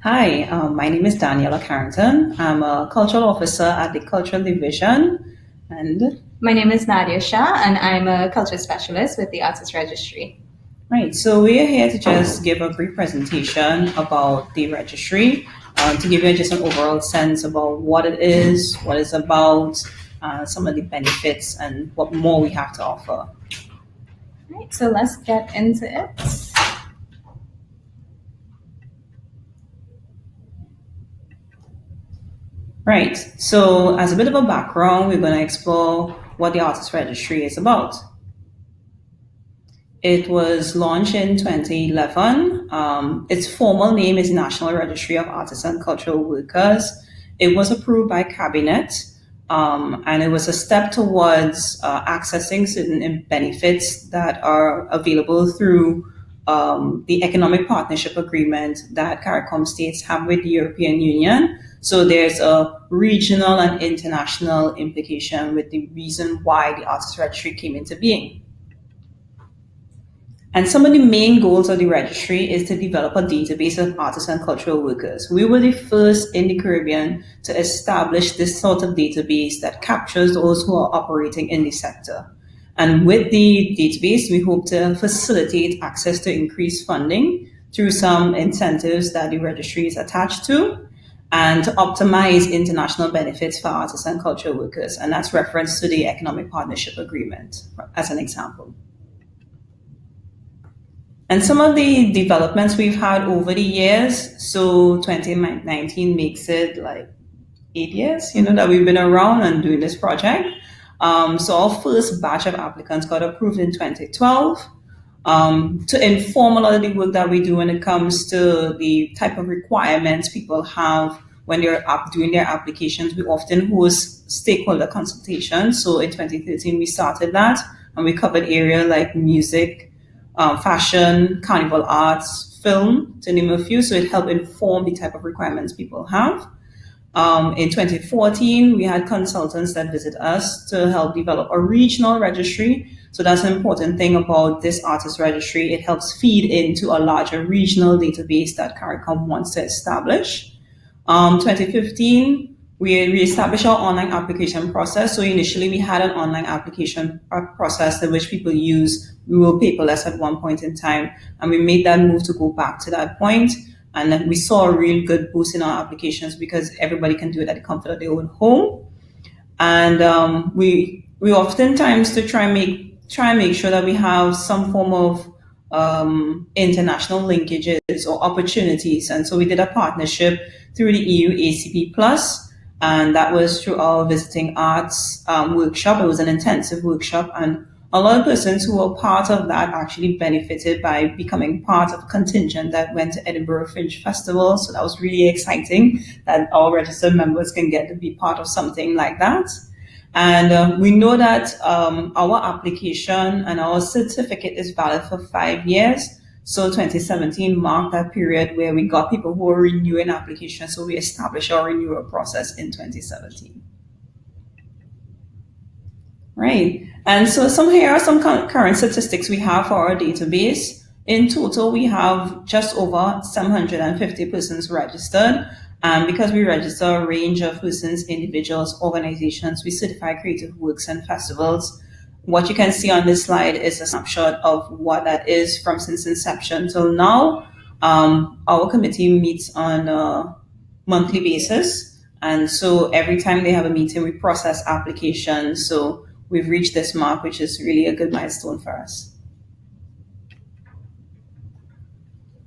Hi, my name is Daniela Carrington. I'm a cultural officer at the Cultural Division, and My name is Nadia Shah, and I'm a culture specialist with the Artist Registry. right. So we are here to just give a brief presentation about the registry, to give you just an overall sense about what it is, what it's about, some of the benefits, and what more we have to offer. Right, so let's get into it. Right. So as a bit of a background, we're going to explore what the Artist Registry is about. It was launched in 2011. Its formal name is National Registry of Artists and Cultural Workers. It was approved by Cabinet, and it was a step towards accessing certain benefits that are available through the Economic Partnership Agreement that CARICOM states have with the European Union. So there's a regional and international implication with the reason why the Artist Registry came into being. And some of the main goals of the registry is to develop a database of artists and cultural workers. We were the first in the Caribbean to establish this sort of database that captures those who are operating in the sector. And with the database, we hope to facilitate access to increased funding through some incentives that the registry is attached to, and to optimize international benefits for artists and cultural workers. And that's reference to the Economic Partnership Agreement, as an example. And some of the developments we've had over the years, so 2019 makes it like 8 years, that we've been around and doing this project. So our first batch of applicants got approved in 2012. To inform a lot of the work that we do when it comes to the type of requirements people have when they're doing their applications, we often host stakeholder consultations. So in 2013, we started that, and we covered areas like music, fashion, carnival arts, film, to name a few. So it helped inform the type of requirements people have. In 2014, we had consultants that visit us to help develop a regional registry. So that's an important thing about this artist registry. It helps feed into a larger regional database that CARICOM wants to establish. 2015, we established our online application process. So initially we had an online application process in which people use. We were paperless at one point in time, and we made that move to go back to that point. And then we saw a real good boost in our applications because everybody can do it at the comfort of their own home. And we oftentimes to try and make sure that we have some form of international linkages or opportunities. And so we did a partnership through the EU ACP Plus, and that was through our Visiting Arts workshop. It was an intensive workshop, and a lot of persons who were part of that actually benefited by becoming part of a contingent that went to Edinburgh Fringe Festival. So that was really exciting that our registered members can get to be part of something like that. And we know that our application and our certificate is valid for 5 years. So 2017 marked that period where we got people who were renewing applications. So we established our renewal process in 2017. Right. And so here are some current statistics we have for our database. In total, we have just over 750 persons registered. And because we register a range of persons, individuals, organizations, we certify creative works and festivals. What you can see on this slide is a snapshot of what that is from since inception till now. Our committee meets on a monthly basis. And so every time they have a meeting, we process applications. So we've reached this mark, which is really a good milestone for us.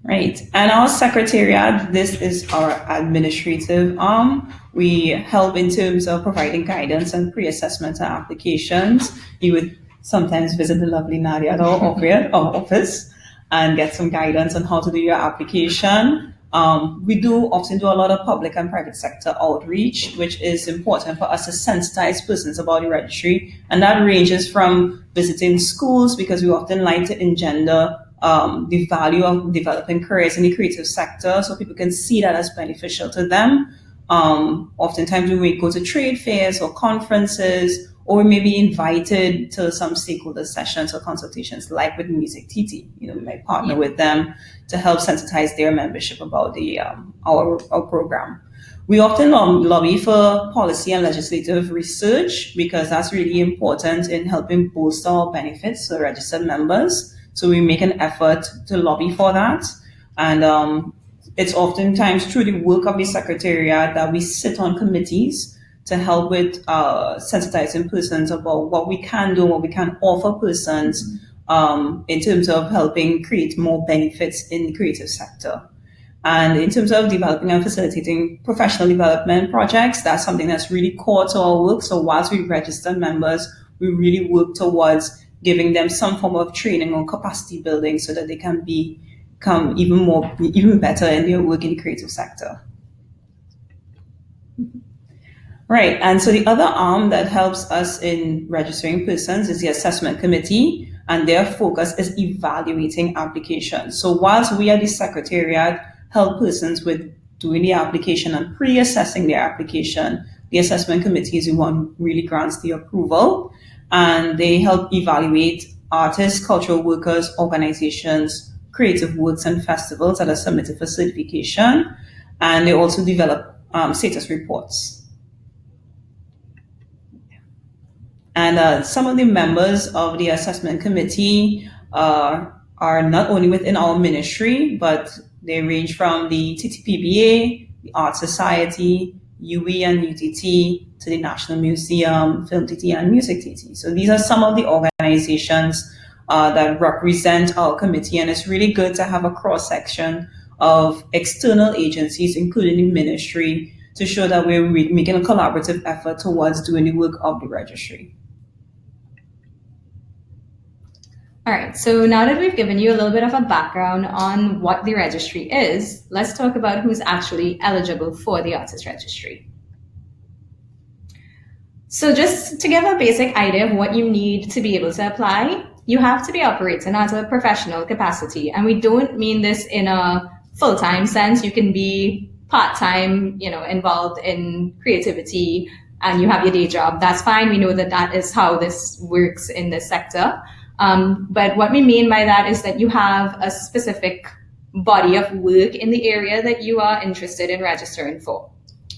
Right, and our secretariat, this is our administrative arm. We help in terms of providing guidance and pre-assessment applications. You would sometimes visit the lovely Nadia at our office and get some guidance on how to do your application. We do often do a lot of public and private sector outreach, which is important for us to sensitize persons about the registry. And that ranges from visiting schools, because we often like to engender the value of developing careers in the creative sector so people can see that as beneficial to them. Oftentimes we may go to trade fairs or conferences, or maybe invited to some stakeholder sessions or consultations, like with MusicTT. We might partner with them to help sensitize their membership about the our program. We often lobby for policy and legislative research because that's really important in helping boost our benefits to registered members. So we make an effort to lobby for that. And it's oftentimes through the work of the Secretariat that we sit on committees to help with sensitizing persons about what we can do, what we can offer persons in terms of helping create more benefits in the creative sector. And in terms of developing and facilitating professional development projects, that's something that's really core to our work. So whilst we register members, we really work towards giving them some form of training or capacity building so that they can become even better in their work in the creative sector. Right, and so the other arm that helps us in registering persons is the assessment committee, and their focus is evaluating applications. So whilst we at the Secretariat help persons with doing the application and pre-assessing their application, the assessment committee is the one who really grants the approval, and they help evaluate artists, cultural workers, organizations, creative works and festivals that are submitted for certification, and they also develop status reports. And some of the members of the assessment committee are not only within our ministry, but they range from the TTPBA, the Art Society, UE and UTT, to the National Museum, Film TT, and MusicTT. So these are some of the organizations that represent our committee, and it's really good to have a cross-section of external agencies, including the ministry, to show that we're making a collaborative effort towards doing the work of the registry. All right, so now that we've given you a little bit of a background on what the registry is, let's talk about who's actually eligible for the Artist Registry. So just to give a basic idea of what you need to be able to apply, you have to be operating at a professional capacity. And we don't mean this in a full-time sense. You can be part-time, involved in creativity and you have your day job. That's fine. We know that that is how this works in this sector. But what we mean by that is that you have a specific body of work in the area that you are interested in registering for.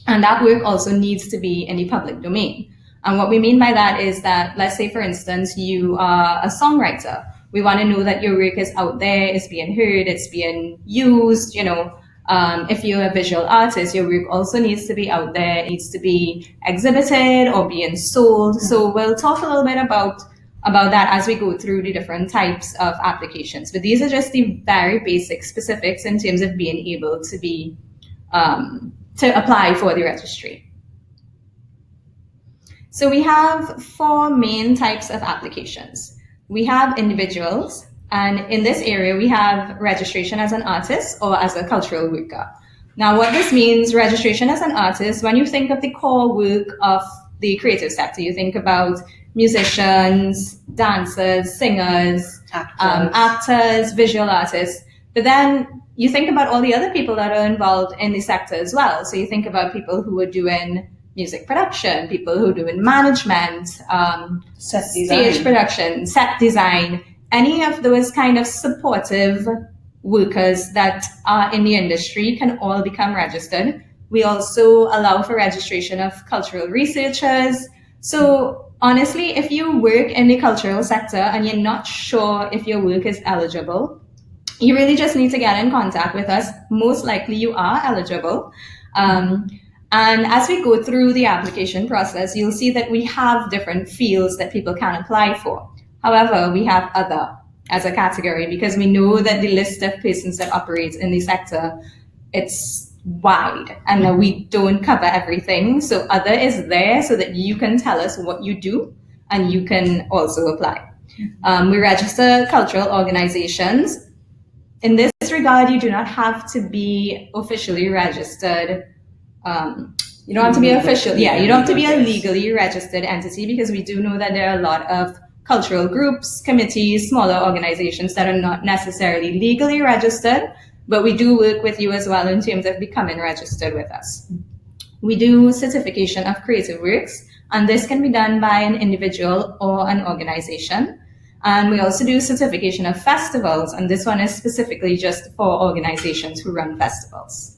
And that work also needs to be in the public domain. And what we mean by that is that, let's say, for instance, you are a songwriter. We want to know that your work is out there, it's being heard, it's being used. If you're a visual artist, your work also needs to be out there, it needs to be exhibited or being sold. So we'll talk a little bit about that as we go through the different types of applications. But these are just the very basic specifics in terms of being able to be to apply for the registry. So we have 4 main types of applications. We have individuals, and in this area we have registration as an artist or as a cultural worker. Now what this means, registration as an artist, when you think of the core work of the creative sector, you think about musicians, dancers, singers, actors, visual artists, but then you think about all the other people that are involved in the sector as well. So you think about people who are doing music production, people who are doing management, stage production, set design, any of those kind of supportive workers that are in the industry can all become registered. We also allow for registration of cultural researchers. So honestly, if you work in the cultural sector and you're not sure if your work is eligible, you really just need to get in contact with us. Most likely you are eligible. And as we go through the application process, you'll see that we have different fields that people can apply for. However, we have other as a category because we know that the list of persons that operate in the sector, it's wide and we don't cover everything. So other is there so that you can tell us what you do and you can also apply. We register cultural organizations. In this regard, you do not have to be officially registered. You don't have to be official. Yeah, you don't have to be a legally registered entity because we do know that there are a lot of cultural groups, committees, smaller organizations that are not necessarily legally registered, but we do work with you as well in terms of becoming registered with us. We do certification of creative works, and this can be done by an individual or an organization. And we also do certification of festivals, and this one is specifically just for organizations who run festivals.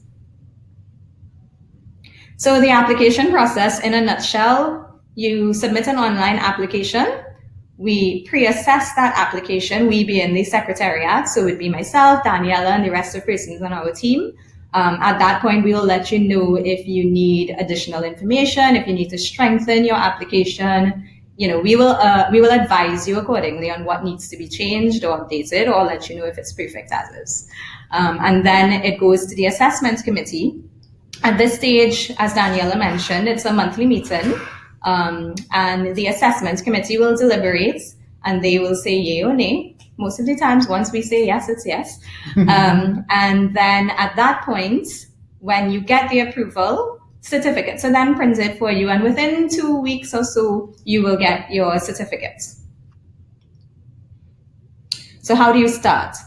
So the application process in a nutshell, you submit an online application. We pre-assess that application, we being the secretariat, so it would be myself, Daniela, and the rest of persons on our team. At that point, we will let you know if you need additional information, if you need to strengthen your application. We will advise you accordingly on what needs to be changed or updated, or let you know if it's perfect as is. And then it goes to the assessment committee. At this stage, as Daniela mentioned, it's a monthly meeting, and the assessment committee will deliberate, and they will say yay or nay. Most of the times, once we say yes, it's yes. And then at that point, when you get the approval, certificates are then printed for you, and within 2 weeks or so, you will get your certificates. So how do you start?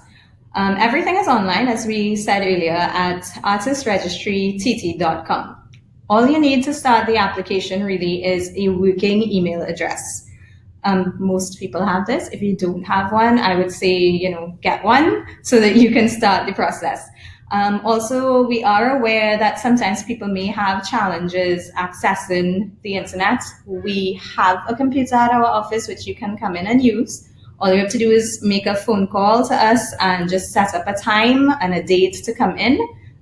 Everything is online, as we said earlier, at artistregistrytt.com. All you need to start the application really is a working email address. Most people have this. If you don't have one, I would say, get one so that you can start the process. Also, we are aware that sometimes people may have challenges accessing the internet. We have a computer at our office which you can come in and use. All you have to do is make a phone call to us and just set up a time and a date to come in,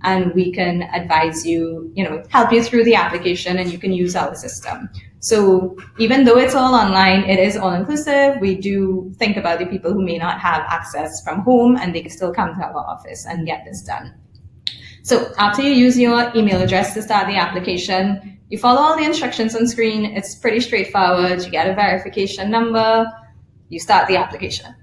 and we can advise you, help you through the application, and you can use our system. So even though it's all online, it is all inclusive. We do think about the people who may not have access from home, and they can still come to our office and get this done. So after you use your email address to start the application, you follow all the instructions on screen. It's pretty straightforward. You get a verification number, you start the application.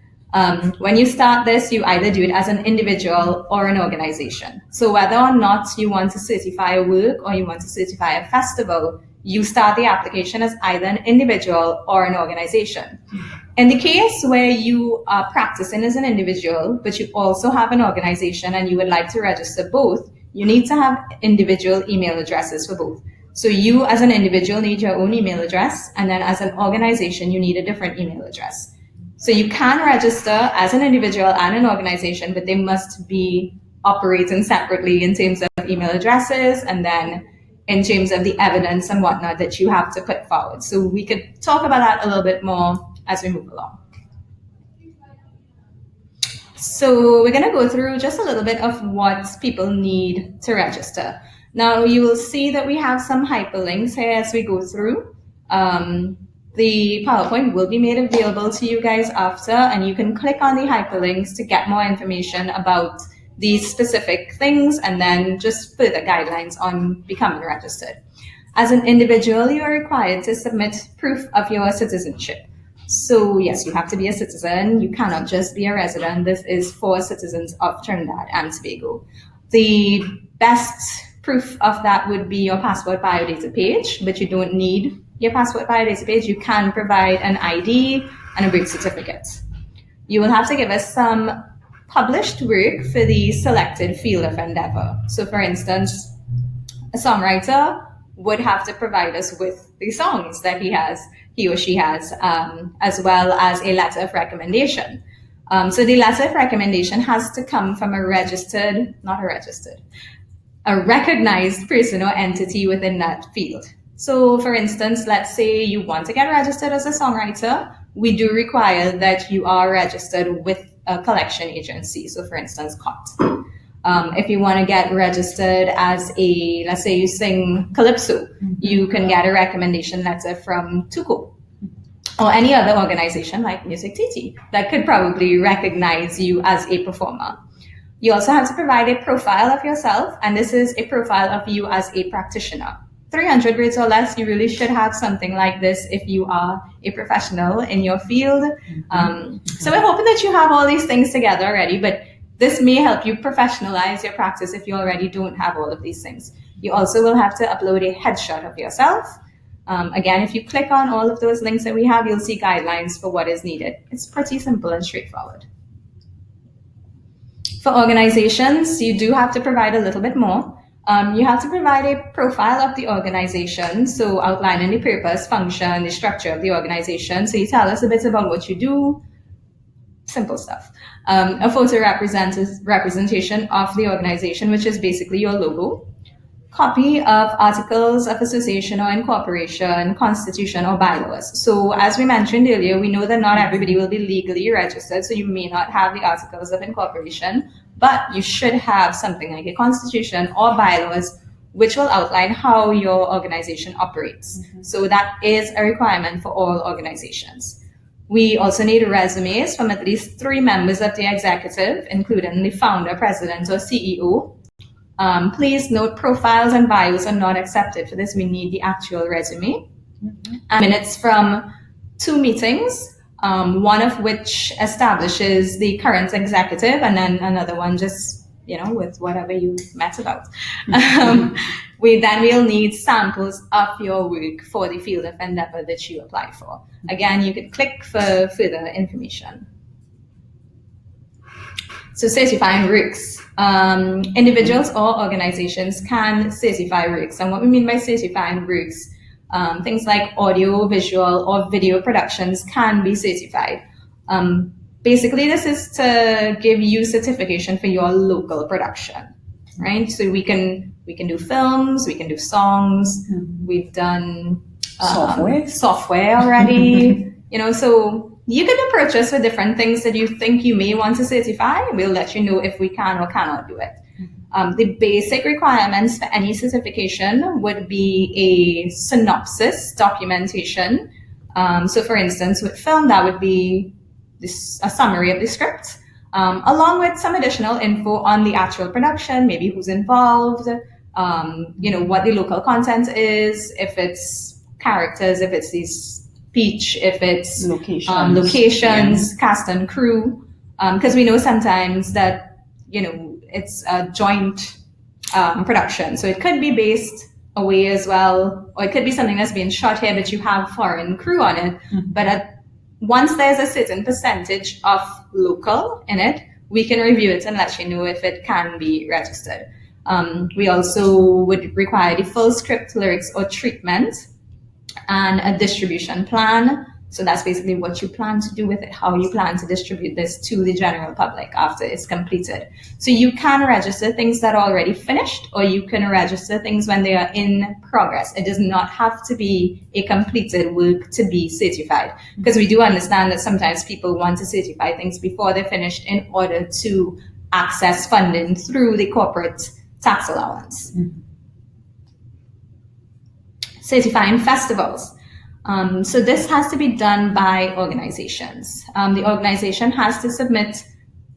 When you start this, you either do it as an individual or an organization. So whether or not you want to certify a work or you want to certify a festival, you start the application as either an individual or an organization. In the case where you are practicing as an individual, but you also have an organization and you would like to register both, you need to have individual email addresses for both. So you as an individual need your own email address, and then as an organization, you need a different email address. So you can register as an individual and an organization, but they must be operating separately in terms of email addresses and then in terms of the evidence and whatnot that you have to put forward. So we could talk about that a little bit more as we move along. So we're going to go through just a little bit of what people need to register. Now you will see that we have some hyperlinks here as we go through. The PowerPoint will be made available to you guys after, and you can click on the hyperlinks to get more information about these specific things and then just further guidelines on becoming registered. As an individual, you are required to submit proof of your citizenship. So yes, you have to be a citizen. You cannot just be a resident. This is for citizens of Trinidad and Tobago. The best proof of that would be your passport biodata page, but you don't need your passport biodata page. You can provide an ID and a birth certificate. You will have to give us some published work for the selected field of endeavor. So for instance, a songwriter would have to provide us with the songs that he or she has, as well as a letter of recommendation. So the letter of recommendation has to come from a recognized person or entity within that field. So for instance, let's say you want to get registered as a songwriter, we do require that you are registered with a collection agency. So for instance, COT. If you want to get registered as let's say you sing Calypso, you can get a recommendation letter from TUCO or any other organization like MusicTT that could probably recognize you as a performer. You also have to provide a profile of yourself, and this is a profile of you as a practitioner. 300 words or less, you really should have something like this if you are a professional in your field. So we're hoping that you have all these things together already, but this may help you professionalize your practice if you already don't have all of these things. You also will have to upload a headshot of yourself. Again, if you click on all of those links that we have, you'll see guidelines for what is needed. It's pretty simple and straightforward. For organizations, you do have to provide a little bit more. You have to provide a profile of the organization, so outlining the purpose, function, the structure of the organization. So you tell us a bit about what you do, simple stuff. A photo representation of the organization, which is basically your logo. Copy of articles of association or incorporation, constitution, or bylaws. So as we mentioned earlier, we know that not everybody will be legally registered, so you may not have the articles of incorporation, but you should have something like a constitution or bylaws which will outline how your organization operates. So that is a requirement for all organizations. We also need resumes from at least 3 members of the executive, including the founder, president, or CEO. Please note profiles and bios are not accepted for this. We need the actual resume. Minutes from 2 meetings, one of which establishes the current executive, and then another one just, with whatever you met about. We'll need samples of your work for the field of endeavor that you apply for. Again, you could click for further information. So certifying works. Individuals or organizations can certify works. And what we mean by certifying works, things like audio, visual, or video productions can be certified. Basically, this is to give you certification for your local production, right? So we can do films, we can do songs, we've done software already, so you can approach us with different things that you think you may want to certify. We'll let you know if we can or cannot do it. The basic requirements for any certification would be a synopsis documentation. So for instance, with film, that would be a summary of the script, along with some additional info on the actual production, maybe who's involved, what the local content is, if it's characters, if it's these speech, if it's locations, cast and crew, because we know sometimes that it's a joint production, so it could be based away as well, or it could be something that's being shot here but you have foreign crew on it. But once there's a certain percentage of local in it, we can review it and let you know if it can be registered. We also would require the full script, lyrics, or treatment, and a distribution plan. So that's basically what you plan to do with it, how you plan to distribute this to the general public after it's completed. So you can register things that are already finished, or you can register things when they are in progress. It does not have to be a completed work to be certified, because we do understand that sometimes people want to certify things before they're finished in order to access funding through the corporate tax allowance. Certifying festivals. So this has to be done by organizations. The organization has to submit,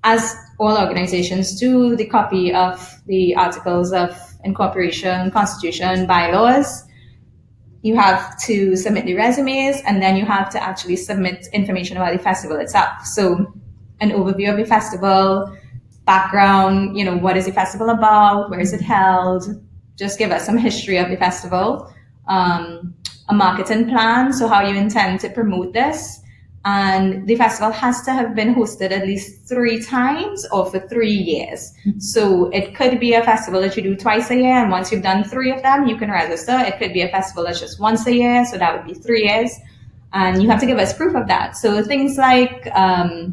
as all organizations do, the copy of the articles of incorporation, constitution, bylaws. You have to submit the resumes, and then you have to actually submit information about the festival itself. So an overview of the festival, background, what is the festival about, where is it held, just give us some history of the festival. A marketing plan, so how you intend to promote this. And the festival has to have been hosted at least 3 times or for 3 years. So it could be a festival that you do twice a year, and once you've done 3 of them, you can register. It could be a festival that's just once a year, so that would be 3 years. And you have to give us proof of that. So things like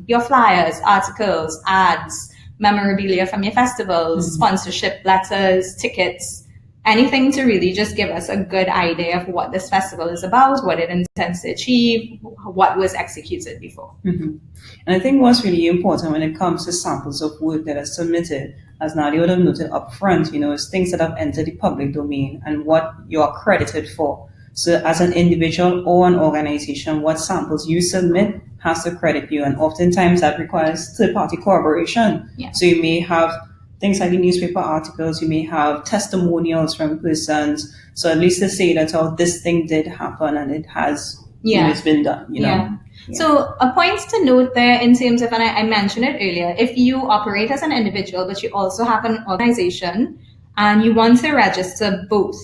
your flyers, articles, ads, memorabilia from your festivals, sponsorship letters, tickets, anything to really just give us a good idea of what this festival is about, what it intends to achieve, what was executed before. And I think what's really important when it comes to samples of work that are submitted, as Nadia would have noted up front, is things that have entered the public domain and what you're credited for. So as an individual or an organization, what samples you submit has to credit you. And oftentimes that requires third-party corroboration. Yeah. So you may have things like the newspaper articles, you may have testimonials from persons. So at least to say that, this thing did happen and it has it's been done, Yeah. So a point to note there in terms of, and I mentioned it earlier, if you operate as an individual, but you also have an organization and you want to register both,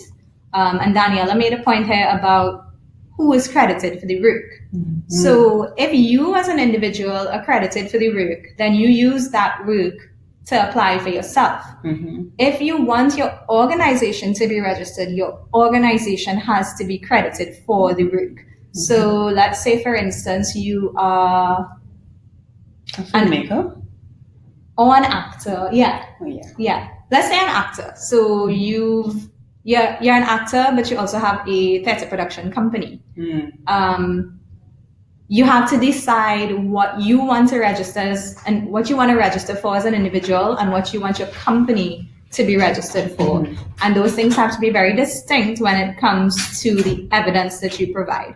and Daniela made a point here about who is credited for the work. So if you as an individual are credited for the work, then you use that work to apply for yourself. If you want your organization to be registered, your organization has to be credited for the work. So let's say, for instance, you are a filmmaker or an actor. Yeah. Oh, yeah. Yeah. Let's say an actor. So you're an actor, but you also have a theater production company. You have to decide what you want to register as, and what you want to register for as an individual, and what you want your company to be registered for. And those things have to be very distinct when it comes to the evidence that you provide.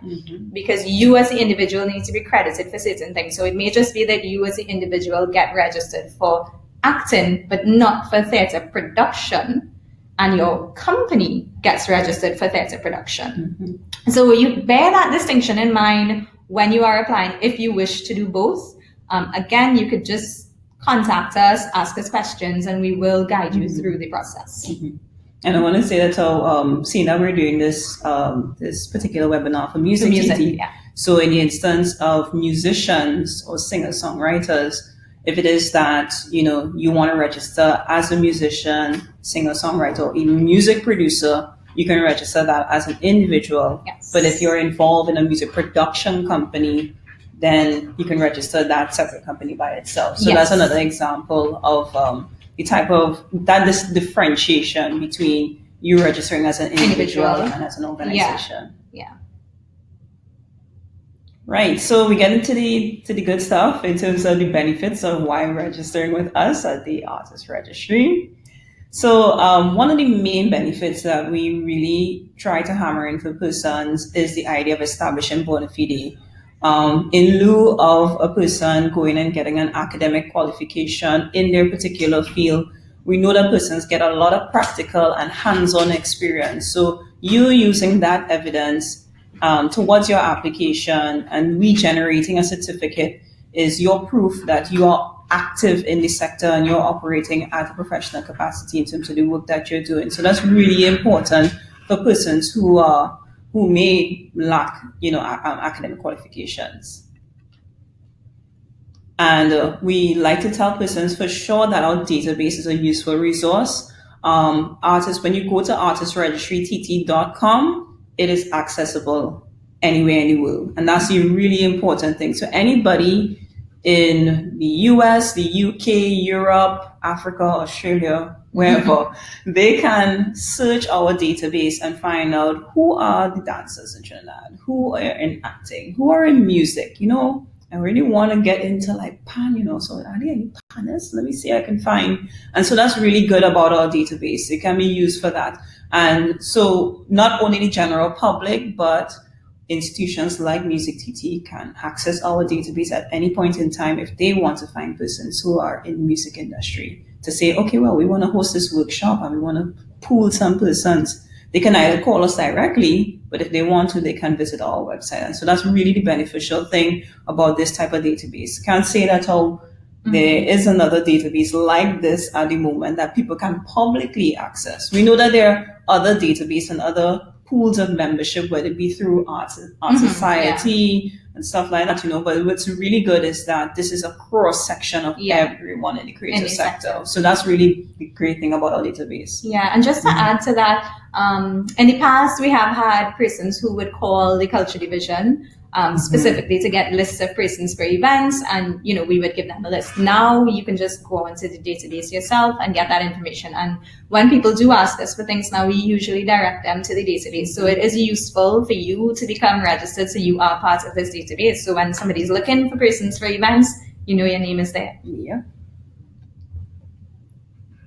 Because you as the individual need to be credited for certain things. So it may just be that you as the individual get registered for acting, but not for theater production, and your company gets registered for theater production. So you bear that distinction in mind when you are applying, if you wish to do both. Again, you could just contact us, ask us questions, and we will guide you through the process. And I want to say that seeing that we're doing this this particular webinar for MusicTT, so in the instance of musicians or singer-songwriters, if it is that you want to register as a musician, singer-songwriter, or even music producer, you can register that as an individual. But if you're involved in a music production company, then you can register that separate company by itself. So that's another example of the type of this differentiation between you registering as an individual and as an organization. Yeah. Right. So we get into the good stuff in terms of the benefits of why registering with us at the Artist Registry. So one of the main benefits that we really try to hammer in for persons is the idea of establishing bona fide. In lieu of a person going and getting an academic qualification in their particular field, we know that persons get a lot of practical and hands-on experience. So you using that evidence towards your application and regenerating a certificate is your proof that you are active in the sector and you're operating at a professional capacity in terms of the work that you're doing. So that's really important for persons who may lack, academic qualifications. And we like to tell persons for sure that our database is a useful resource. Artists, when you go to artistregistrytt.com, it is accessible anywhere in the world. And that's the really important thing. So anybody in the US, the UK, Europe, Africa, Australia, wherever, they can search our database and find out who are the dancers in Trinidad, who are in acting, who are in music. I really want to get into pan, so are there any panners? Let me see, I can find. And so that's really good about our database. It can be used for that. And so not only the general public, but institutions like MusicTT can access our database at any point in time if they want to find persons who are in the music industry to say, okay, well, we want to host this workshop and we want to pool some persons. They can either call us directly, but if they want to, they can visit our website. And so that's really the beneficial thing about this type of database. Can't say that there is another database like this at the moment that people can publicly access. We know that there are other databases and other pools of membership, whether it be through art society and stuff like that, but what's really good is that this is a cross section of everyone in the creative sector. So that's really the great thing about our database. Yeah, and just to add to that, in the past we have had persons who would call the culture division specifically to get lists of persons for events, and we would give them a list. Now you can just go onto the database yourself and get that information. And when people do ask us for things now, we usually direct them to the database. So it is useful for you to become registered, so you are part of this database. So when somebody's looking for persons for events, your name is there. Yeah.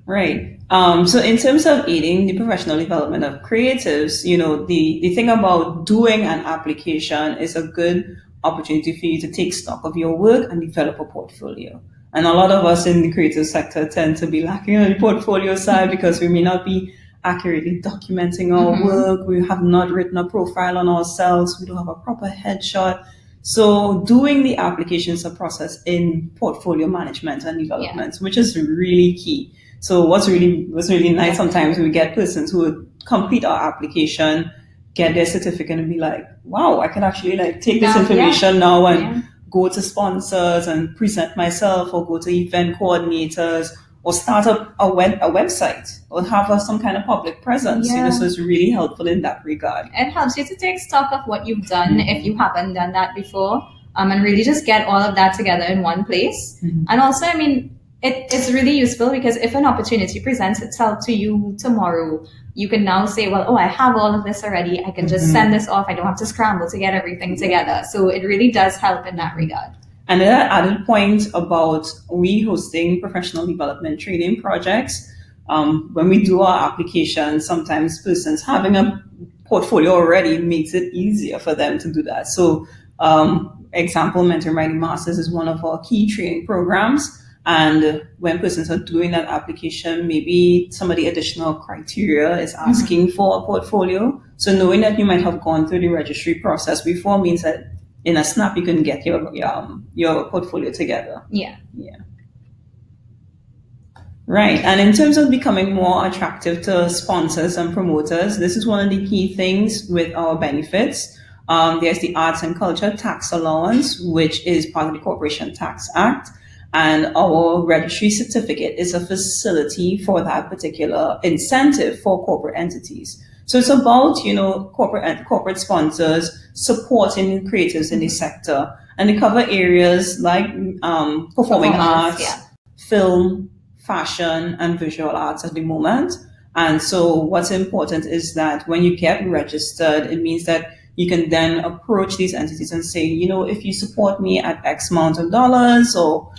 Right. So in terms of aiding the professional development of creatives, the thing about doing an application is a good opportunity for you to take stock of your work and develop a portfolio. And a lot of us in the creative sector tend to be lacking on the portfolio side because we may not be accurately documenting our work. We have not written a profile on ourselves. We don't have a proper headshot. So doing the application is a process in portfolio management and development, which is really key. So what's really nice sometimes we get persons who would complete our application, get their certificate and be like, wow, I can actually take this information now and go to sponsors and present myself, or go to event coordinators, or start up a website or have some kind of public presence. Yeah. So it's really helpful in that regard. It helps you to take stock of what you've done if you haven't done that before, and really just get all of that together in one place. And also, I mean, it's really useful because if an opportunity presents itself to you tomorrow, you can now say, well, oh, I have all of this already. I can just send this off. I don't have to scramble to get everything together. So it really does help in that regard. And then that added point about we hosting professional development training projects. When we do our applications, sometimes persons having a portfolio already makes it easier for them to do that. So, example, Mentoring by the Masters is one of our key training programs. And when persons are doing that application, maybe some of the additional criteria is asking for a portfolio. So knowing that you might have gone through the registry process before means that in a snap you can get your portfolio together. Yeah. Right. And in terms of becoming more attractive to sponsors and promoters, this is one of the key things with our benefits. There's the Arts and Culture Tax Allowance, which is part of the Corporation Tax Act. And our registry certificate is a facility for that particular incentive for corporate entities. So it's about, corporate sponsors supporting creatives in the sector. And they cover areas like performing arts, film, fashion, and visual arts at the moment. And so what's important is that when you get registered, it means that you can then approach these entities and say, if you support me at X amount of dollars or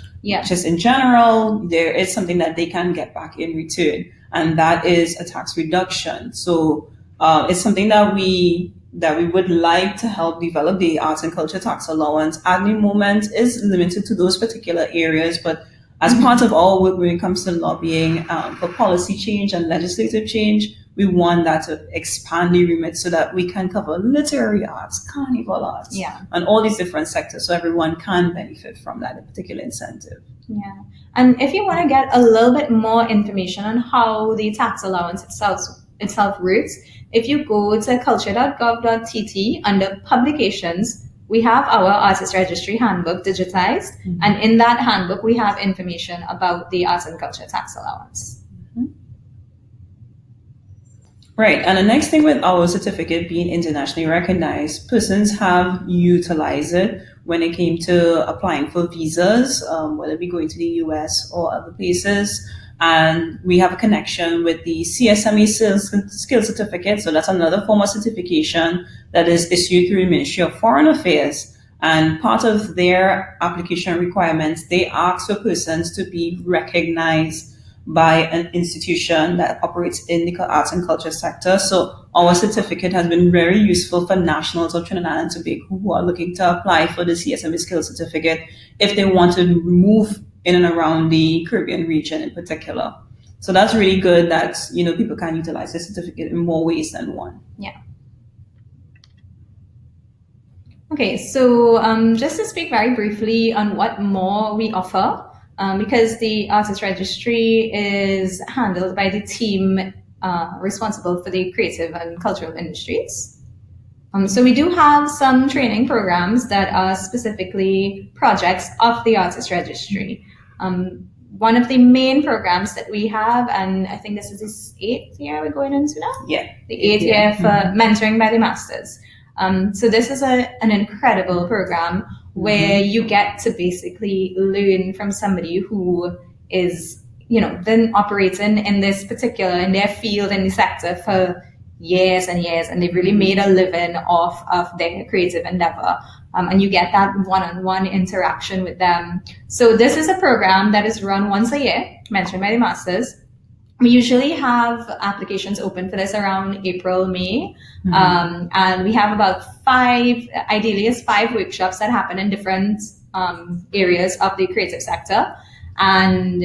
just in general, there is something that they can get back in return. And that is a tax reduction. So it's something that we would like to help develop. The Arts and Culture Tax Allowance at the moment is limited to those particular areas, but as part of our work when it comes to lobbying for policy change and legislative change, we want that to expand the remit so that we can cover literary arts, carnival arts, and all these different sectors so everyone can benefit from that particular incentive. Yeah. And if you want to get a little bit more information on how the tax allowance itself works, if you go to culture.gov.tt under publications, we have our Artist Registry Handbook digitized, and in that handbook we have information about the Arts and Culture Tax Allowance. Right, and the next thing with our certificate being internationally recognized, persons have utilized it when it came to applying for visas, whether it be going to the US or other places. And we have a connection with the CSME Skill Certificate. So that's another form of certification that is issued through the Ministry of Foreign Affairs. And part of their application requirements, they ask for persons to be recognized by an institution that operates in the arts and culture sector. So our certificate has been very useful for nationals of Trinidad and Tobago who are looking to apply for the CSME Skill Certificate if they want to move in and around the Caribbean region in particular. So that's really good that, people can utilize the certificate in more ways than one. Yeah. Okay, so just to speak very briefly on what more we offer, because the Artist Registry is handled by the team responsible for the creative and cultural industries. So we do have some training programs that are specifically projects of the Artist Registry. One of the main programs that we have, and I think this is the 8th year we're going into now? Yeah. The 8th year for Mentoring by the Masters. So this is an incredible program where you get to basically learn from somebody who is, been operating in their field, in the sector for years and years, and they've really made a living off of their creative endeavor. And you get that one-on-one interaction with them. So this is a program that is run once a year, Mentoring by the Masters. We usually have applications open for this around April, May. And we have about 5 workshops that happen in different areas of the creative sector. And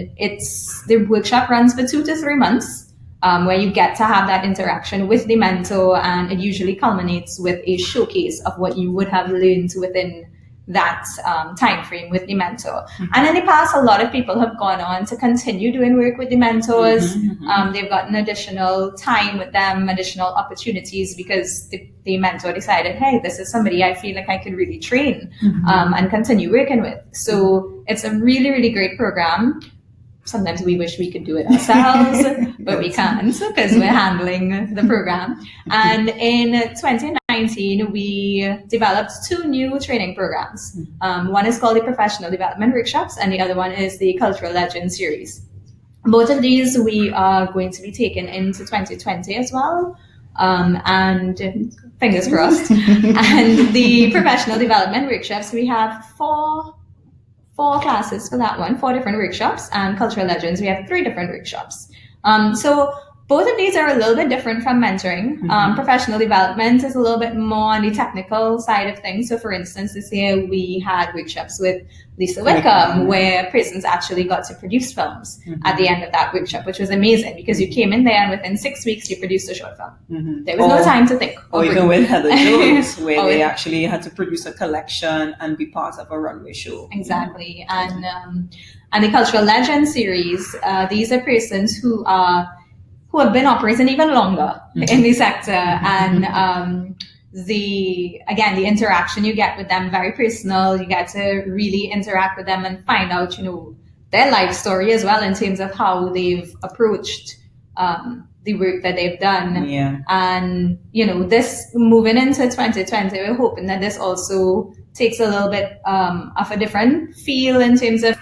the workshop runs for 2 to 3 months, where you get to have that interaction with the mentor, and it usually culminates with a showcase of what you would have learned within that time frame with the mentor. And in the past, a lot of people have gone on to continue doing work with the mentors. They've gotten additional time with them, additional opportunities, because the mentor decided, hey, this is somebody I feel like I could really train and continue working with. So it's a really, really great program. sometimes we wish we could do it ourselves, but we can't because we're handling the program. And in 2019, we developed 2 new training programs. One is called the Professional Development Workshops, and the other one is the Cultural Legend Series. Both of these we are going to be taking into 2020 as well. And fingers crossed. And the Professional Development Workshops, we have four classes for that one, 4 different workshops, and Cultural Legends, we have 3 different workshops. So both of these are a little bit different from mentoring. Professional development is a little bit more on the technical side of things. So for instance, this year we had workshops with Lisa Wickham, where persons actually got to produce films at the end of that workshop, which was amazing because you came in there and within 6 weeks you produced a short film. There was no time to think. Or even with Heather Jones, where they actually had to produce a collection and be part of a runway show. Exactly. And the Cultural Legend series, these are persons who have been operating even longer in the sector, and the interaction you get with them, very personal. You get to really interact with them and find out, their life story as well in terms of how they've approached the work that they've done. Yeah. And this moving into 2020, we're hoping that this also takes a little bit of a different feel in terms of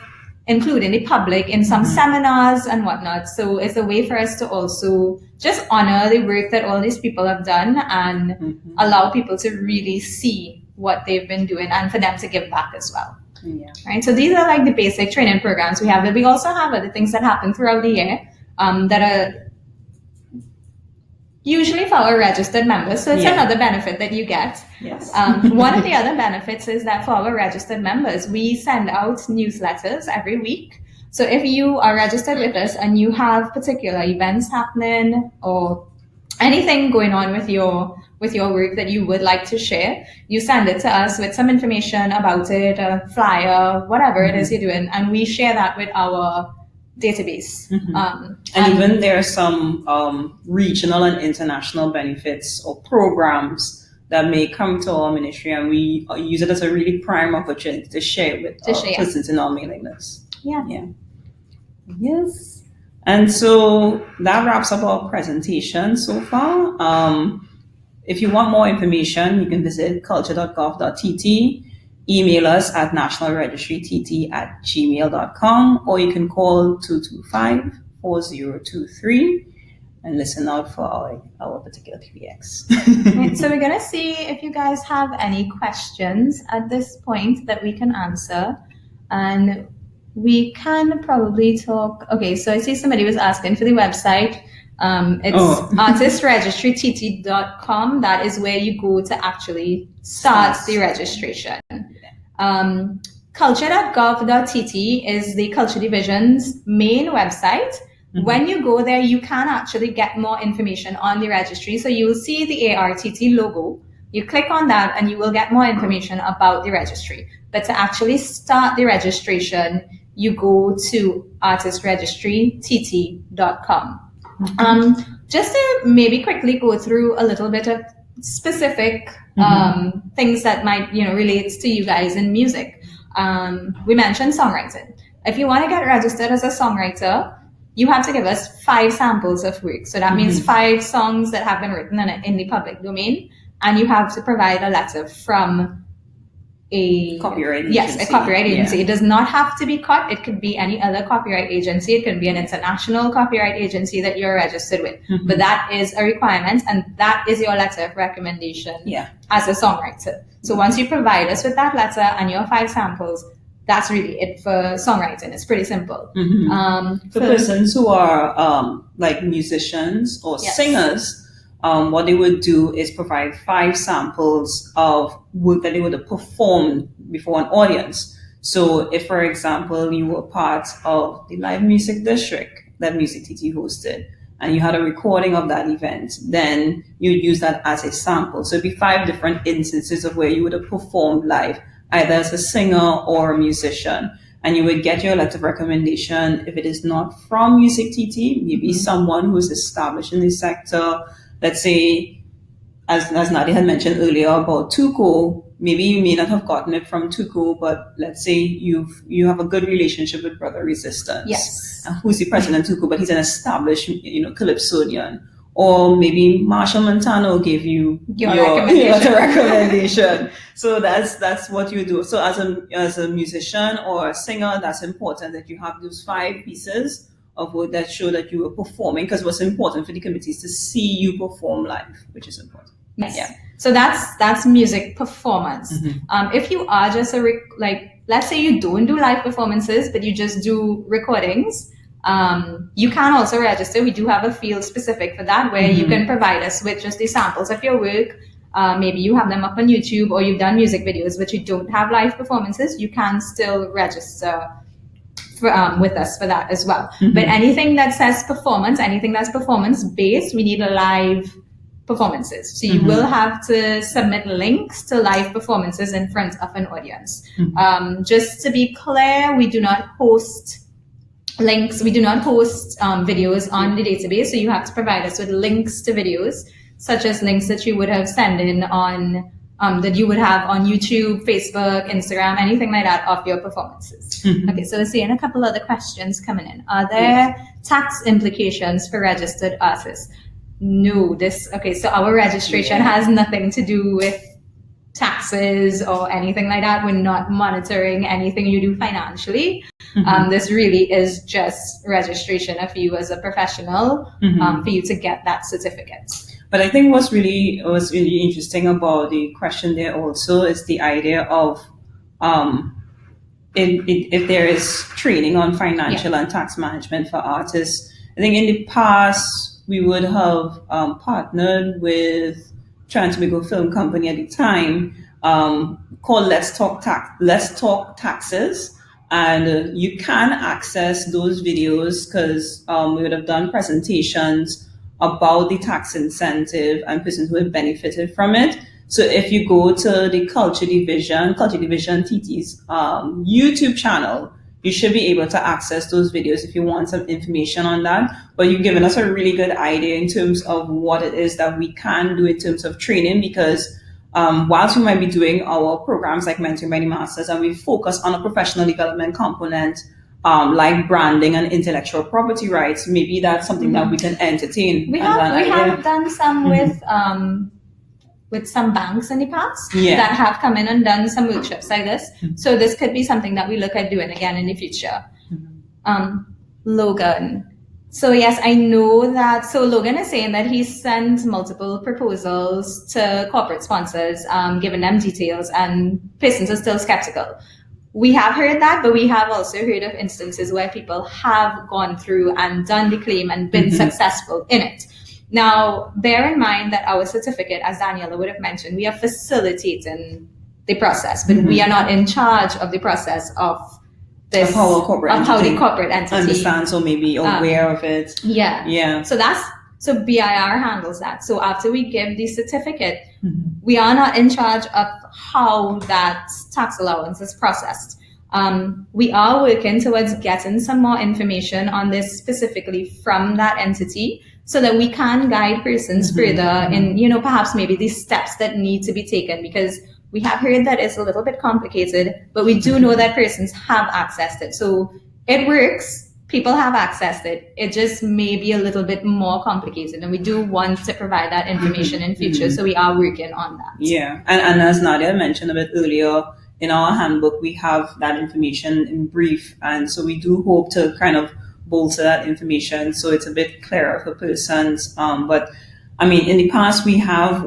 including the public in some seminars and whatnot. So it's a way for us to also just honor the work that all these people have done and allow people to really see what they've been doing and for them to give back as well. Yeah. Right. So these are like the basic training programs we have, but we also have other things that happen throughout the year that are usually for our registered members. So it's another benefit that you get. Yes. One of the other benefits is that for our registered members, we send out newsletters every week. So if you are registered with us and you have particular events happening or anything going on with your work that you would like to share, you send it to us with some information about it, a flyer, whatever it is you're doing, and we share that with our database. And even there are some regional and international benefits or programs that may come to our ministry, and we use it as a really prime opportunity to share with persons in our mailing list. Yeah. Yes. And so that wraps up our presentation so far. If you want more information, you can visit culture.gov.tt, email us at nationalregistrytt@gmail.com, or you can call 225-4023 and listen out for our particular PBX. So we're going to see if you guys have any questions at this point that we can answer. And we can probably talk. Okay, so I see somebody was asking for the website. It's artistregistrytt.com. That is where you go to actually start the registration. Culture.gov.tt is the Culture Division's main website. When you go there, you can actually get more information on the registry. So you'll see the ARTT logo. You click on that and you will get more information about the registry. But to actually start the registration, you go to artistregistrytt.com. Just to maybe quickly go through a little bit of specific things that might, relate to you guys in music. We mentioned songwriting. If you want to get registered as a songwriter, you have to give us 5 samples of work. So that means 5 songs that have been written in the public domain, and you have to provide a letter from a copyright agency. Yes, a copyright agency. It does not have to be COT. It could be any other copyright agency. It could be an international copyright agency that you're registered with. But that is a requirement, and that is your letter of recommendation as a songwriter. So once you provide us with that letter and your 5 samples, that's really it for songwriting. It's pretty simple. For persons who are like musicians or singers, what they would do is provide 5 samples of work that they would have performed before an audience. So if, for example, you were part of the live music district that MusicTT hosted, and you had a recording of that event, then you'd use that as a sample. So it'd be 5 different instances of where you would have performed live, either as a singer or a musician. And you would get your letter of recommendation if it is not from MusicTT, maybe someone who's established in the sector. Let's say, as Nadia had mentioned earlier about Tuco, maybe you may not have gotten it from Tuco, but let's say you have a good relationship with Brother Resistance, Yes. who's the president of Tuco, but he's an established, calypsonian. Or maybe Marshall Montano gave you Your recommendation. recommendation. So that's what you do. So as a musician or a singer, that's important that you have those 5 pieces of work that show that you are performing, because what's important for the committee is to see you perform live, which is important. Yes. Yeah. So that's music performance. If you are just let's say you don't do live performances, but you just do recordings, you can also register. We do have a field specific for that, where you can provide us with just the samples of your work. Maybe you have them up on YouTube, or you've done music videos, but you don't have live performances. You can still register with us for that as well. But anything that says performance, anything that's performance based, we need live performances. So you will have to submit links to live performances in front of an audience. Just to be clear, we do not host links. We do not host videos on the database. So you have to provide us with links to videos, such as links that you would have sent in on that you would have on YouTube, Facebook, Instagram, anything like that of your performances. Okay, so we're seeing a couple other questions coming in. Are there tax implications for registered artists? No, so our registration has nothing to do with taxes or anything like that. We're not monitoring anything you do financially. This really is just registration of you as a professional, for you to get that certificate. But I think what's really interesting about the question there also is the idea of if there is training on financial and tax management for artists. I think in the past we would have partnered with Transmigo Film Company at the time, called Let's Talk Taxes. And you can access those videos because we would have done presentations about the tax incentive and persons who have benefited from it. So if you go to the Culture Division TT's YouTube channel, you should be able to access those videos if you want some information on that. But you've given us a really good idea in terms of what it is that we can do in terms of training, because whilst we might be doing our programs like Mentoring by the Masters, and we focus on a professional development component, like branding and intellectual property rights, maybe that's something that we can entertain. We have done some with some banks in the past that have come in and done some workshops like this. So this could be something that we look at doing again in the future. Logan. So yes, I know that. So Logan is saying that he sent multiple proposals to corporate sponsors, giving them details, and persons are still skeptical. We have heard that, but we have also heard of instances where people have gone through and done the claim and been successful in it. Now, bear in mind that our certificate, as Daniela would have mentioned, we are facilitating the process, but we are not in charge of the process of this, how the corporate entity understands or maybe aware of it. Yeah. So BIR handles that. So after we give the certificate, we are not in charge of how that tax allowance is processed. We are working towards getting some more information on this specifically from that entity, so that we can guide persons further in, perhaps maybe these steps that need to be taken, because we have heard that it's a little bit complicated, but we do know that persons have accessed it. So it works. People have accessed it. It just may be a little bit more complicated, and we do want to provide that information in future. So we are working on that. Yeah, and as Nadia mentioned a bit earlier, in our handbook, we have that information in brief. And so we do hope to kind of bolster that information so it's a bit clearer for persons. But I mean, in the past, we have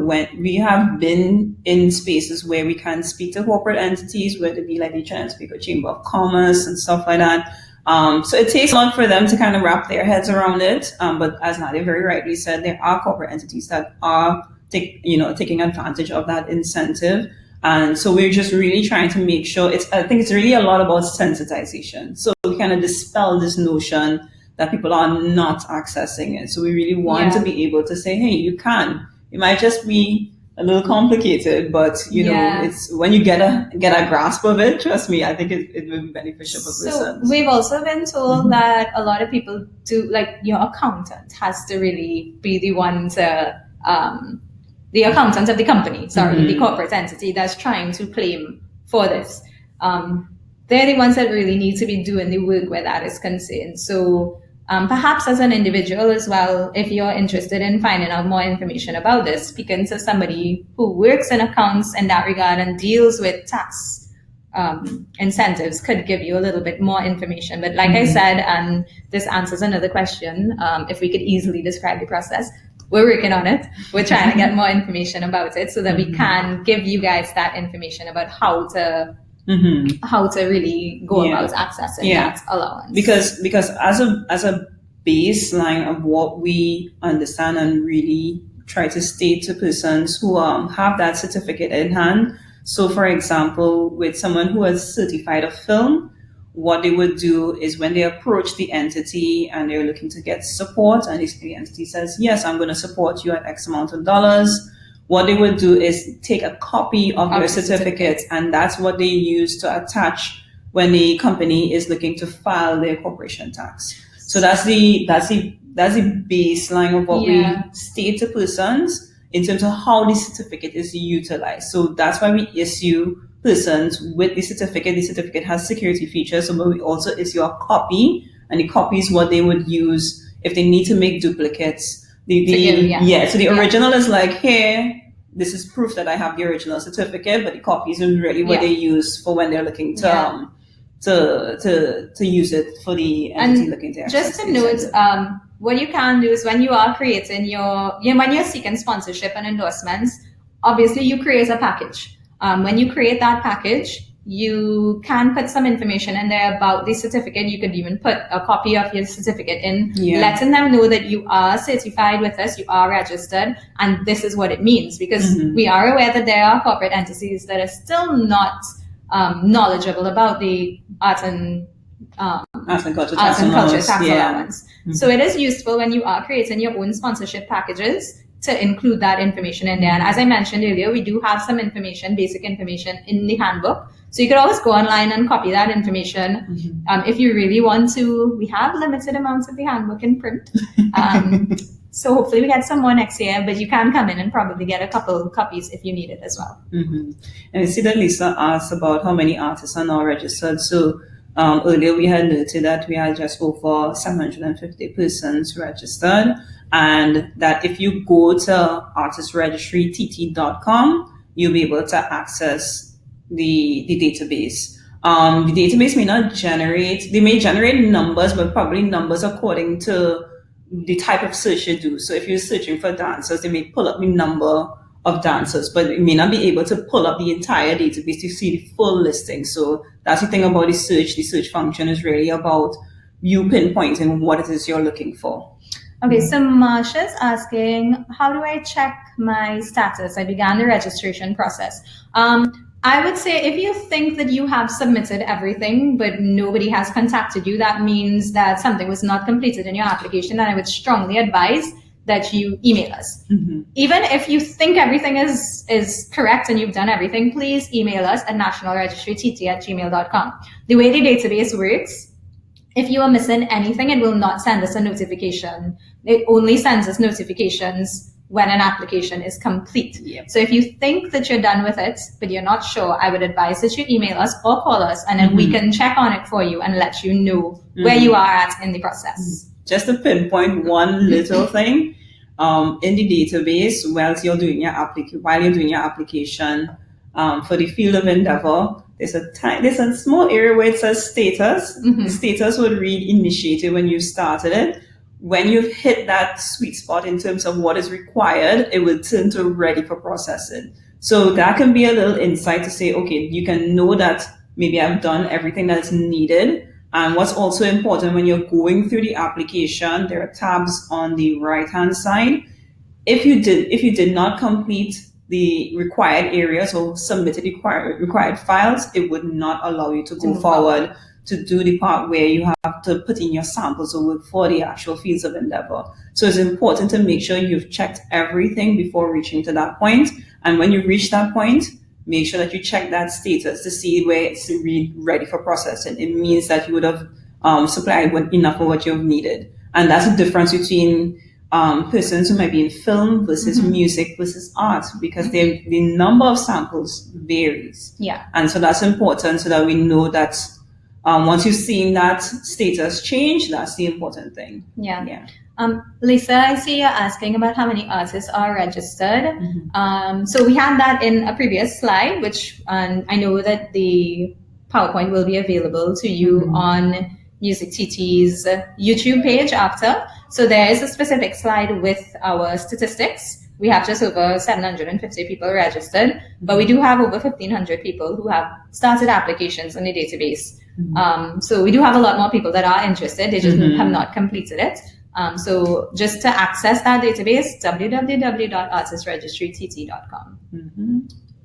been in spaces where we can speak to corporate entities, whether it be like the Transmigo Chamber of Commerce and stuff like that. So it takes a lot for them to kind of wrap their heads around it. But as Nadia very rightly said, there are corporate entities that are taking advantage of that incentive. And so we're just really trying to make sure I think it's really a lot about sensitization. So we kind of dispel this notion that people are not accessing it. So we really want to be able to say, hey, you can. It might just be a little complicated, but it's when you get a grasp of it, trust me, I think it will be beneficial for persons. So we've also been told that a lot of people do, like your accountant has to really be the one to the accountant of the company, the corporate entity that's trying to claim for this. They're the ones that really need to be doing the work where that is concerned. So perhaps as an individual as well, if you're interested in finding out more information about this, speaking to somebody who works in accounts in that regard and deals with tax incentives could give you a little bit more information. But like I said, and this answers another question, if we could easily describe the process, we're working on it. We're trying to get more information about it so that we can give you guys that information about how to really go about accessing that allowance. Because as a baseline of what we understand and really try to state to persons who have that certificate in hand. So for example, with someone who has certified a film, what they would do is when they approach the entity and they're looking to get support, and the entity says, yes, I'm going to support you at X amount of dollars, what they would do is take a copy of their certificate, and that's what they use to attach when the company is looking to file their corporation tax. So that's the baseline of what we state to persons in terms of how the certificate is utilized. So that's why we issue persons with the certificate. The certificate has security features, so we also issue a copy, and the copy is what they would use if they need to make duplicates. So the original is like, here, this is proof that I have the original certificate, but the copy is really what they use for when they're looking to use it for the entity looking to access. Just to note, what you can do is when you are creating when you're seeking sponsorship and endorsements, obviously you create a package. When you create that package, you can put some information in there about the certificate. You could even put a copy of your certificate in, letting them know that you are certified with us, you are registered, and this is what it means. Because we are aware that there are corporate entities that are still not knowledgeable about the arts and culture tax allowance. So it is useful when you are creating your own sponsorship packages to include that information in there. And as I mentioned earlier, we do have some information, basic information in the handbook. So you could always go online and copy that information. If you really want to. We have limited amounts of the handbook in print. So hopefully we get some more next year, but you can come in and probably get a couple copies if you need it as well. And I see that Lisa asked about how many artists are now registered. So earlier we had noted that we had just over 750 persons registered, and that if you go to artistregistrytt.com, you'll be able to access the database. The database may not generate, they may generate numbers, but probably numbers according to the type of search you do. So if you're searching for dancers, they may pull up the number of dancers, but it may not be able to pull up the entire database to see the full listing. So that's the thing about the search. The search function is really about you pinpointing what it is you're looking for. Okay, so Marsha's asking, how do I check my status? I began the registration process. I would say if you think that you have submitted everything, but nobody has contacted you, that means that something was not completed in your application, and I would strongly advise that you email us. Even if you think everything is correct and you've done everything, please email us at nationalregistrytt@gmail.com. The way the database works, if you are missing anything, it will not send us a notification. It only sends us notifications when an application is complete. So if you think that you're done with it, but you're not sure, I would advise that you email us or call us, and then we can check on it for you and let you know where you are at in the process. Just to pinpoint one little thing, in the database, while you're doing your application for the field of endeavor, there's a small area where it says status. The status would read initiated when you started it. When you've hit that sweet spot in terms of what is required, it will turn to ready for processing. So that can be a little insight to say, okay, you can know that maybe I've done everything that's needed. And what's also important when you're going through the application, there are tabs on the right-hand side. If you did not complete the required areas or submitted the required files, it would not allow you to go forward to do the part where you have to put in your samples or work for the actual fields of endeavor. So it's important to make sure you've checked everything before reaching to that point. And when you reach that point, make sure that you check that status to see where it's ready for processing. It means that you would have supplied enough of what you've needed. And that's the difference between persons who might be in film versus music versus art, because the number of samples varies. Yeah. And so that's important so that we know that once you've seen that status change, that's the important thing. Yeah. Lisa, I see you're asking about how many artists are registered. So we had that in a previous slide, which I know that the PowerPoint will be available to you on MusicTT's YouTube page after. So there is a specific slide with our statistics. We have just over 750 people registered, but we do have over 1,500 people who have started applications on the database. So we do have a lot more people that are interested. They just have not completed it. So just to access that database, www.artistregistrytt.com.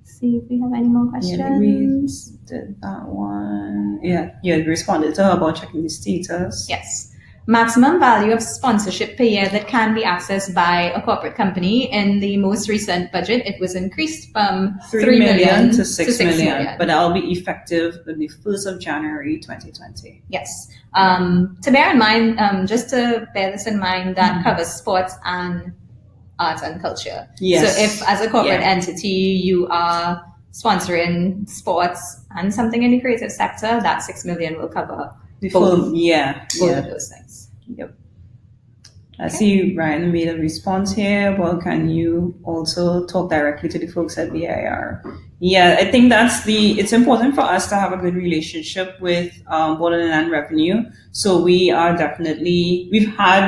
See if we have any more questions. Yeah, we did that one. Yeah, you responded to her about checking the status. Yes. Maximum value of sponsorship per year that can be accessed by a corporate company. In the most recent budget, it was increased from 3 million to 6 million, but that'll be effective on the 1st of January 2020. Yes. To bear in mind, just to bear this in mind, that covers sports and arts and culture. Yes. So if as a corporate entity you are sponsoring sports and something in the creative sector, that 6 million will cover both of those things. Yep. I see Ryan made a response here. Well, can you also talk directly to the folks at VIR? Yeah, I think it's important for us to have a good relationship with Borders and Revenue. So we've had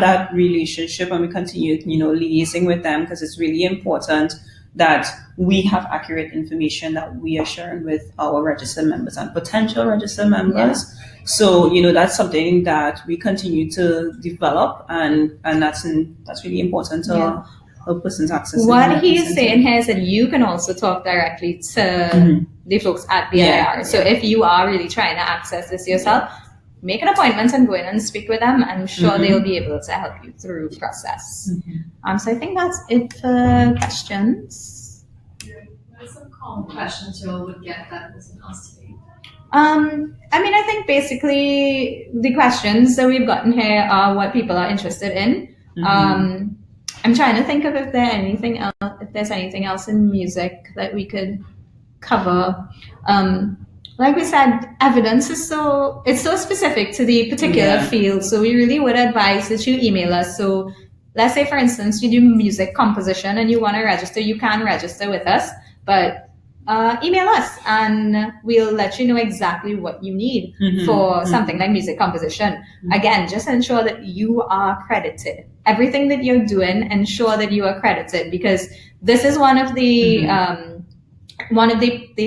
that relationship, and we continue, liaising with them, because it's really important that we have accurate information that we are sharing with our registered members and potential registered members. Yeah. So, that's something that we continue to develop, and that's really important to help persons access. What he's saying here is that you can also talk directly to the folks at VIR. So if you are really trying to access this yourself, make an appointment and go in and speak with them. I'm sure they'll be able to help you through the process. So I think that's it for questions. There's some common questions you all would get that wasn't asked today. I think basically the questions that we've gotten here are what people are interested in. I'm trying to think of if there's anything else in music that we could cover. Like we said, evidence is so specific to the particular field. So we really would advise that you email us. So let's say, for instance, you do music composition and you want to register, you can register with us, but email us and we'll let you know exactly what you need for something like music composition. Again, just ensure that you are credited. Everything that you're doing, ensure that you are credited, because this is one of the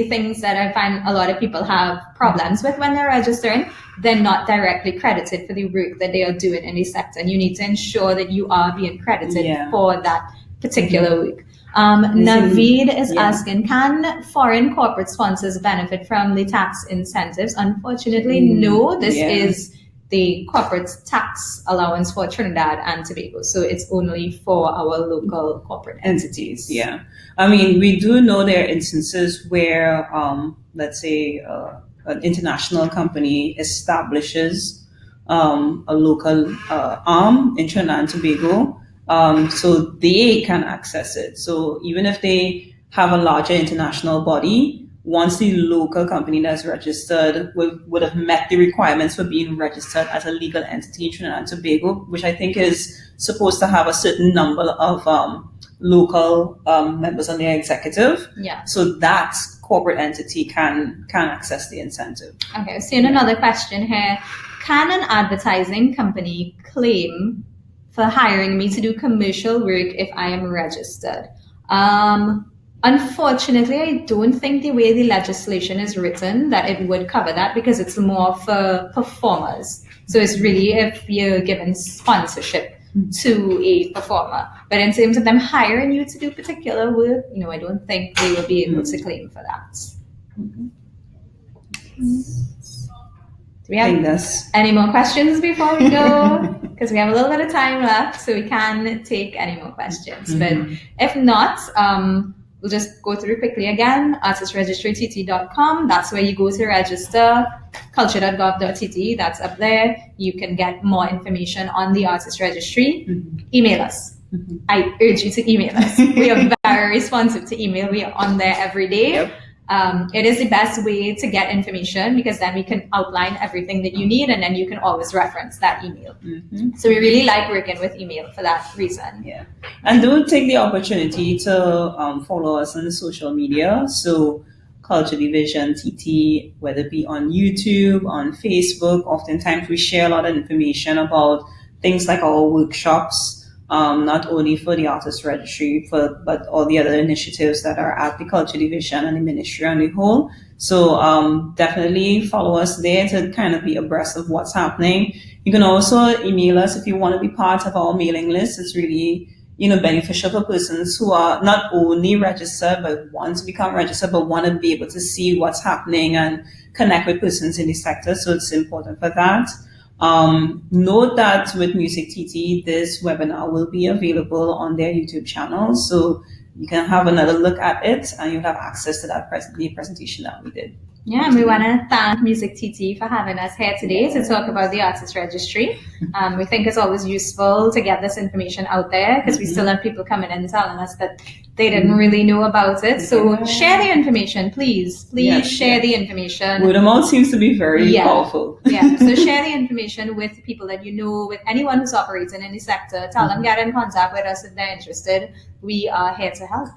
things that I find a lot of people have problems with when they're registering. They're not directly credited for the work that they are doing in the sector, and you need to ensure that you are being credited for that particular work. Naveed is asking, can foreign corporate sponsors benefit from the tax incentives? Unfortunately, no. This is the corporate tax allowance for Trinidad and Tobago. So it's only for our local corporate entities. Yeah. We do know there are instances where, let's say, an international company establishes a local arm in Trinidad and Tobago. So they can access it. So even if they have a larger international body, once the local company that's registered would have met the requirements for being registered as a legal entity in Trinidad and Tobago, which I think is supposed to have a certain number of local members on their executive. Yeah. So that corporate entity can access the incentive. Okay, so another question here. Can an advertising company claim for hiring me to do commercial work if I am registered? Unfortunately, I don't think the way the legislation is written that it would cover that, because it's more for performers. So it's really if you're given sponsorship to a performer. But in terms of them hiring you to do particular work, I don't think they will be able to claim for that. Do we have any more questions before we go? Because we have a little bit of time left, so we can take any more questions. But if not, we'll just go through quickly again. artistregistrytt.com, that's where you go to register. culture.gov.tt, that's up there. You can get more information on the Artist Registry. Email us. I urge you to email us. We are very responsive to email. We are on there every day. Yep. It is the best way to get information because then we can outline everything that you need and then you can always reference that email. So we really like working with email for that reason. Yeah. And do take the opportunity to follow us on social media. So Culture Division TT, whether it be on YouTube, on Facebook. Oftentimes we share a lot of information about things like our workshops, not only for the Artist Registry, but all the other initiatives that are at the Culture Division and the Ministry on the whole. So definitely follow us there to kind of be abreast of what's happening. You can also email us if you want to be part of our mailing list. It's really beneficial for persons who are not only registered but want to become registered but want to be able to see what's happening and connect with persons in the sector. So it's important for that. Note that with MusicTT, this webinar will be available on their YouTube channel, so you can have another look at it and you'll have access to that presentation that we did. Yeah, and we want to thank MusicTT for having us here today to talk about the Artist Registry. We think it's always useful to get this information out there because we still have people coming in telling us that they didn't really know about it. So share the information, please. Please share the information. Word of mouth seems to be very powerful. So share the information with people that you know, with anyone who's operating in the sector. Tell them, get in contact with us if they're interested. We are here to help.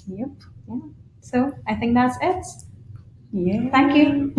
Yep. Yeah. So I think that's it. Yeah. Thank you.